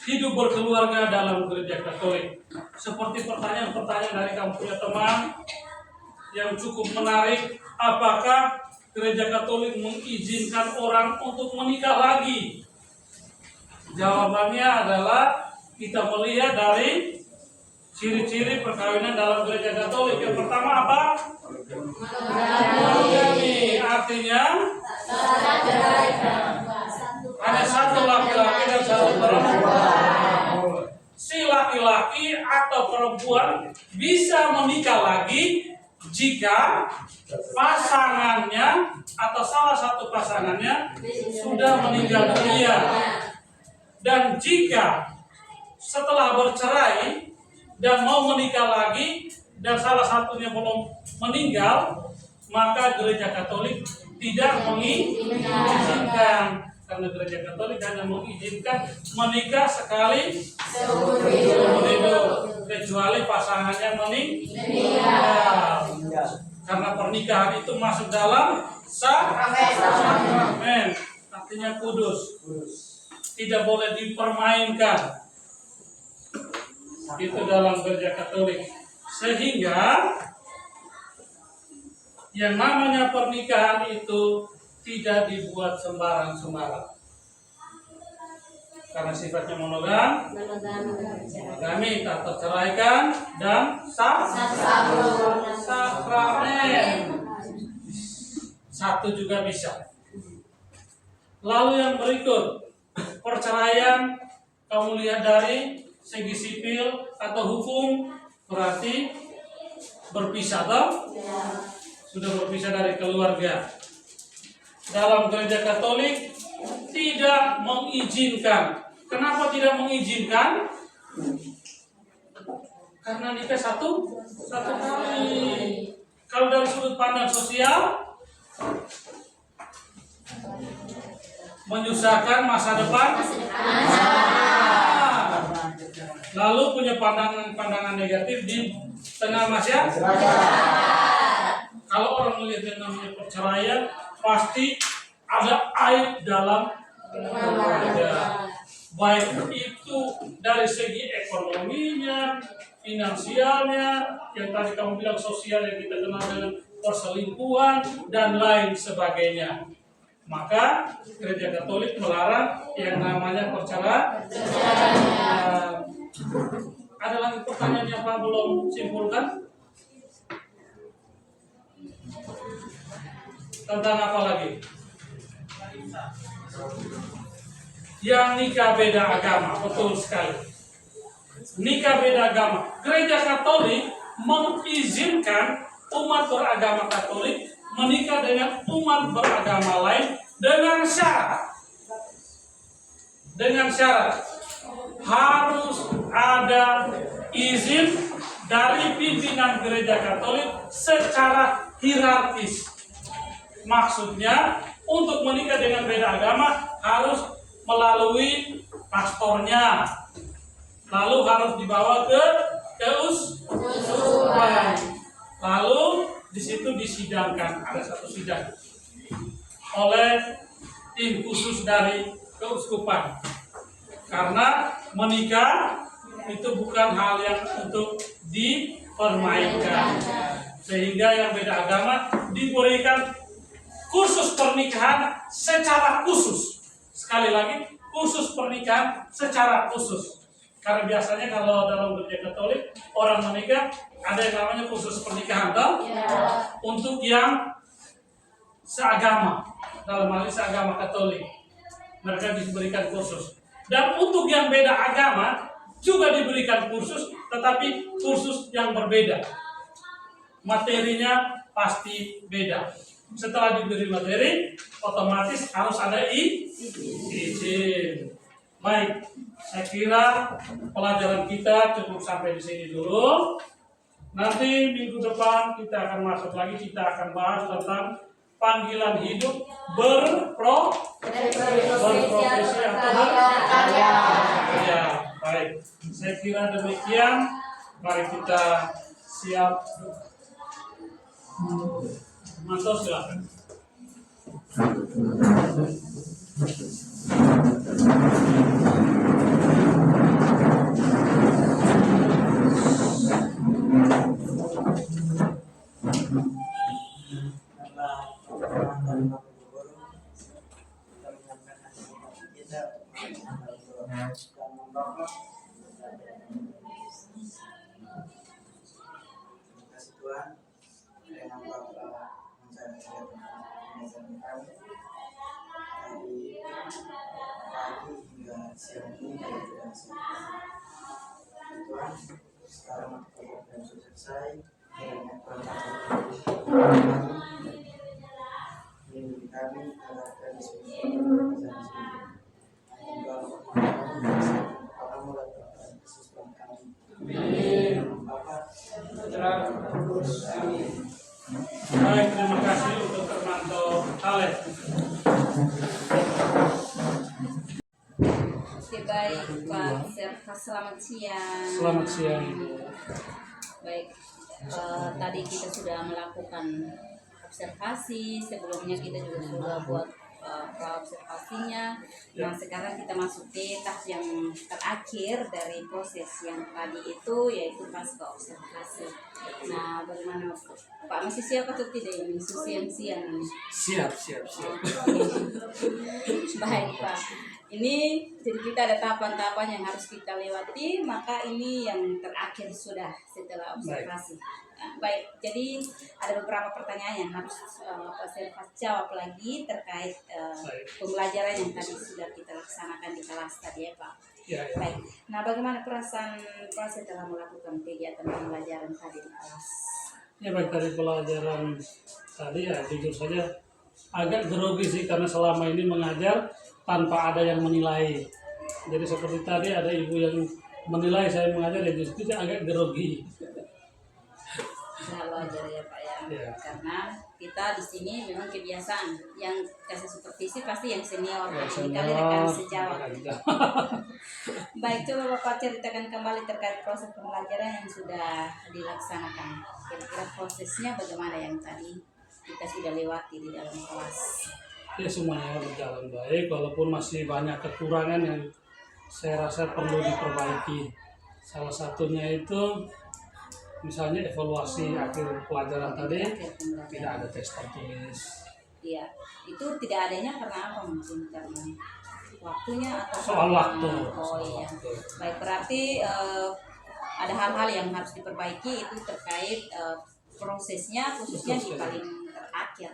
hidup berkeluarga dalam gereja Katolik. Seperti pertanyaan-pertanyaan dari kamu punya teman yang cukup menarik, apakah gereja Katolik mengizinkan orang untuk menikah lagi? Jawabannya adalah kita melihat dari ciri-ciri perkawinan dalam gereja Katolik. Yang pertama apa? Monogami. Artinya hanya satu laki-laki dan satu perempuan. Si laki-laki atau perempuan bisa menikah lagi jika pasangannya atau salah satu pasangannya sudah meninggal dunia, dan jika setelah bercerai dan mau menikah lagi dan salah satunya belum meninggal, maka gereja Katolik tidak mengizinkan, karena gereja Katolik hanya mengizinkan menikah sekali seumur hidup, kecuali pasangannya meninggal. Karena pernikahan itu masuk dalam sakramen, artinya kudus, tidak boleh dipermainkan. Itu dalam gereja Katolik. Sehingga yang namanya pernikahan itu tidak dibuat sembarang-sembarang. Karena sifatnya monogami, tak terceraikan, dan sakramen. Satu juga bisa. Lalu yang berikut, perceraian kamu lihat dari segi sipil atau hukum, berarti berpisah toh? Sudah berpisah dari keluarga. Dalam gereja Katolik tidak mengizinkan. Kenapa tidak mengizinkan? Karena nikah satu kali. Kalau dari sudut pandang sosial, menyusahkan masa depan. Lalu punya pandangan negatif di tengah masyarakat. Kalau orang melihat yang namanya perceraian, pasti ada aib dalam keluarga. Baik itu dari segi ekonominya, finansialnya, yang tadi kamu bilang sosial yang kita kenal dengan perselingkuhan, dan lain sebagainya. Maka gereja Katolik melarang yang namanya perceraian. Ada lagi pertanyaan yang Pak belum simpulkan? Tentang apa lagi? Yang nikah beda agama, betul sekali. Nikah beda agama. Gereja Katolik mengizinkan umat beragama Katolik menikah dengan umat beragama lain dengan syarat. Harus ada izin dari pimpinan gereja Katolik secara hierarkis. Maksudnya, untuk menikah dengan beda agama harus melalui pastornya, lalu harus dibawa ke keuskupan, lalu di situ disidangkan, ada satu sidang oleh tim khusus dari keuskupan. Karena menikah itu bukan hal yang untuk dipermainkan, sehingga yang beda agama diberikan kursus pernikahan secara khusus. Sekali lagi, khusus pernikahan secara khusus. Karena biasanya kalau dalam gereja Katolik orang menikah ada yang namanya khusus pernikahan, toh? Untuk yang seagama, dalam hal ini seagama Katolik, mereka diberikan kursus. Dan untuk yang beda agama juga diberikan kursus, tetapi kursus yang berbeda. Materinya pasti beda. Setelah diberi materi, otomatis harus ada izin. Baik, saya kira pelajaran kita cukup sampai di sini dulu. Nanti minggu depan kita akan masuk lagi, kita akan bahas tentang panggilan hidup berprofesi atau berkarya. Ya, baik. Saya kira demikian. Mari kita siap. Mantos, silakan. Sekarang program sudah selesai. Minggu kami harapkan Baik, terima kasih untuk Termanto Haleh. Oke, baik Pak Servas, selamat siang. Selamat siang. Baik, tadi kita sudah melakukan observasi, sebelumnya kita juga sudah buat observasinya. Nah, sekarang kita masuk ke tahap yang terakhir dari proses yang tadi itu, yaitu pasca observasi. Nah, bagaimana Pak, masih siap atau tidak ini siang-siang ini? Siap. Baik Pak, ini jadi kita ada tahapan-tahapan yang harus kita lewati, maka ini yang terakhir sudah setelah observasi. Baik, jadi ada beberapa pertanyaan yang harus Pak Servas jawab lagi terkait pembelajaran yang tadi sudah kita laksanakan di kelas tadi ya Pak. Ya. Baik, nah bagaimana perasaan Pak setelah melakukan kegiatan pembelajaran tadi di kelas? Ya baik, dari pelajaran tadi ya jujur saja agak grogi sih, karena selama ini mengajar tanpa ada yang menilai. Jadi seperti tadi ada ibu yang menilai saya mengajar, ya justru saya agak grogi. Nah, wajar ya Pak ya. Ya. Karena kita di sini memang kebiasaan yang kasih supervisi pasti yang senior, Ya, ini kali rekan sejawat. senior. Baik, coba Bapak ceritakan kembali terkait proses pembelajaran yang sudah dilaksanakan. Kira-kira prosesnya bagaimana yang tadi kita sudah lewati di dalam kelas? Ya, semuanya berjalan baik, walaupun masih banyak kekurangan yang saya rasa perlu diperbaiki. Salah satunya itu misalnya evaluasi akhir pelajaran tadi tidak ada tes tertulis. Iya, itu tidak adanya karena apa, mungkin karena waktunya atau Soal waktu. Oh iya. Baik, berarti ada hal-hal yang harus diperbaiki itu terkait prosesnya, khususnya di paling terakhir.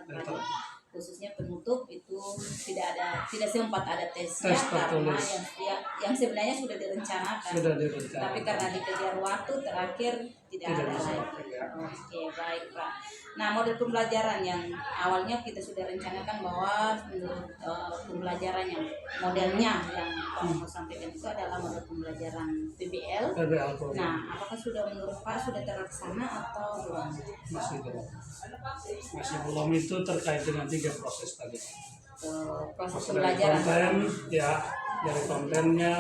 Khususnya penutup itu tidak sempat ada tesnya karena yang sebenarnya sudah direncanakan. Tapi karena dikejar waktu terakhir tidak ada lagi. Oke, baik Pak. Nah, model pembelajaran yang awalnya kita sudah rencanakan bahwa menurut pembelajaran yang modelnya yang Pak mau sampaikan itu adalah model pembelajaran PBL. Nah, apakah sudah menurut Pak sudah terlaksana atau belum? Masih belum, itu terkait dengan 3 proses tadi. Proses Dari pembelajaran. konten, ya dari kontennya,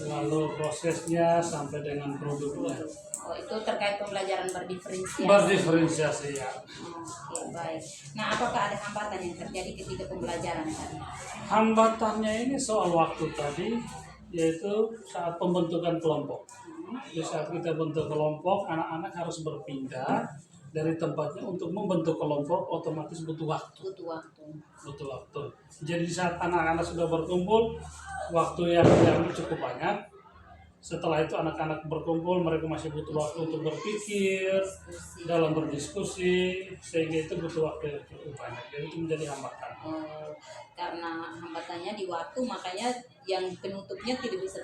lalu prosesnya sampai dengan produknya. Oh, itu terkait pembelajaran berdiferensiasi. Berdiferensiasi ya. Oke, baik. Nah, apakah ada hambatan yang terjadi ketika pembelajaran tadi? Hambatannya ini soal waktu tadi, yaitu saat pembentukan kelompok. Di saat kita bentuk kelompok, anak-anak harus berpindah dari tempatnya untuk membentuk kelompok otomatis butuh waktu. Butuh waktu. Jadi saat anak-anak sudah berkumpul, waktu yang diambil cukup banyak. Setelah itu anak-anak berkumpul, mereka masih butuh waktu untuk berpikir, dalam berdiskusi, sehingga itu butuh waktu yang cukup banyak. Jadi itu menjadi hambatan. Karena hambatannya di waktu, makanya yang penutupnya tidak bisa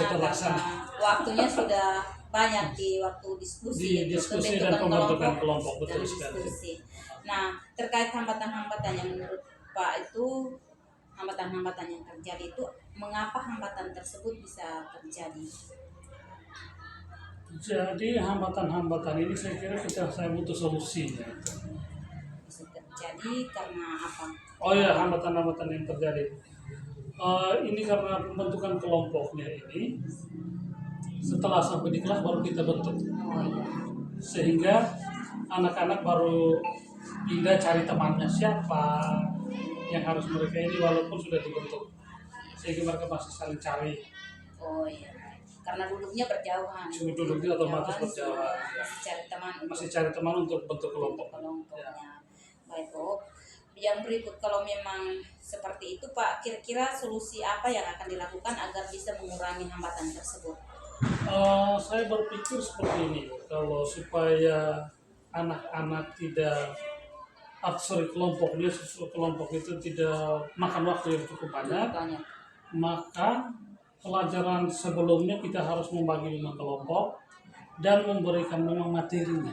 terlaksana. Karena waktunya sudah banyak di waktu diskusi, Diskusi dan pembentukan kelompok, betul sekali. Nah, terkait hambatan-hambatan yang menurut Pak itu hambatan-hambatan yang terjadi itu, mengapa hambatan tersebut bisa terjadi? Jadi hambatan-hambatan ini saya kira saya butuh solusinya. Bisa terjadi karena apa? Oh ya, hambatan-hambatan yang terjadi. Ini karena pembentukan kelompoknya ini, setelah sampai di kelas baru kita bentuk. Sehingga anak-anak baru pindah cari temannya siapa yang harus mereka ini walaupun sudah dibentuk. Sehingga mereka masih saling cari. Oh iya. Karena duduknya berjauhan. Duduknya otomatis berjauhan. Masih cari teman untuk bentuk kelompok. Ya. Baik, Pak. Yang berikut, kalau memang seperti itu Pak, kira-kira solusi apa yang akan dilakukan agar bisa mengurangi hambatan tersebut? Saya berpikir seperti ini, kalau supaya anak-anak tidak kelompok itu tidak makan waktu yang cukup banyak. Maka pelajaran sebelumnya kita harus membagi 5 kelompok dan memberikan memang materinya.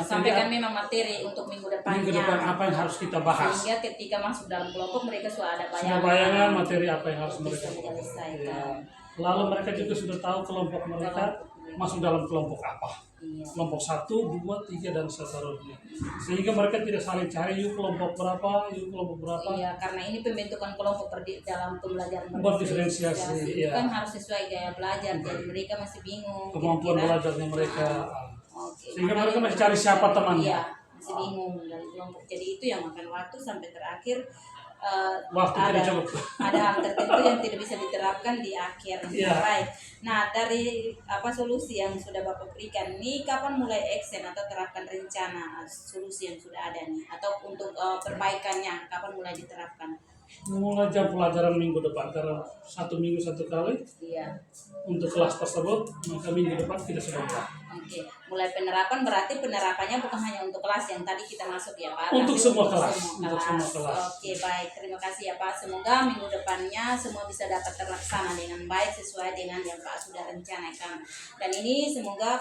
Sampaikan memang materi untuk minggu depannya. Minggu depan apa yang harus kita bahas. Sehingga ketika masuk dalam kelompok mereka sudah ada bayangan materi apa yang harus mereka selesaikan. Ya. Lalu mereka juga sudah tahu kelompok mereka masuk dalam kelompok apa. Kelompok 1, 2, 3 dan seterusnya. Sehingga mereka tidak saling cari yuk kelompok berapa. Iya, karena ini pembentukan kelompok dalam pembelajaran berdiferensiasi. Kan harus sesuai gaya belajar, jadi mereka masih bingung. Kemampuan belajarnya mereka. Sehingga mereka masih cari siapa temannya. Iya, masih bingung dari kelompok. Jadi itu yang makan waktu sampai terakhir. Waktu tidak cukup. Ada hal tertentu yang tidak bisa diterapkan di akhir. Baik. Nah, dari solusi yang sudah Bapak berikan ini, kapan mulai action atau terapkan rencana solusi yang sudah ada nih, atau untuk perbaikannya kapan mulai diterapkan? Mulai jam pelajaran minggu depan, karena 1 minggu 1 kali. Iya. Untuk kelas tersebut, maka minggu depan kita sudah mulai. Oke, mulai penerapan berarti penerapannya bukan hanya untuk kelas yang tadi kita masuk ya Pak? Untuk semua kelas. Oke, baik. Terima kasih ya Pak. Semoga minggu depannya semua bisa dapat terlaksana dengan baik sesuai dengan yang Pak sudah rencanakan. Dan ini semoga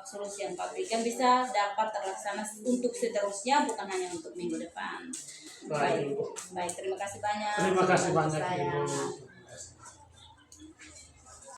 solusi yang Pak berikan bisa dapat terlaksana untuk seterusnya, bukan hanya untuk minggu depan. Baik, terima kasih banyak. Terima kasih banyak.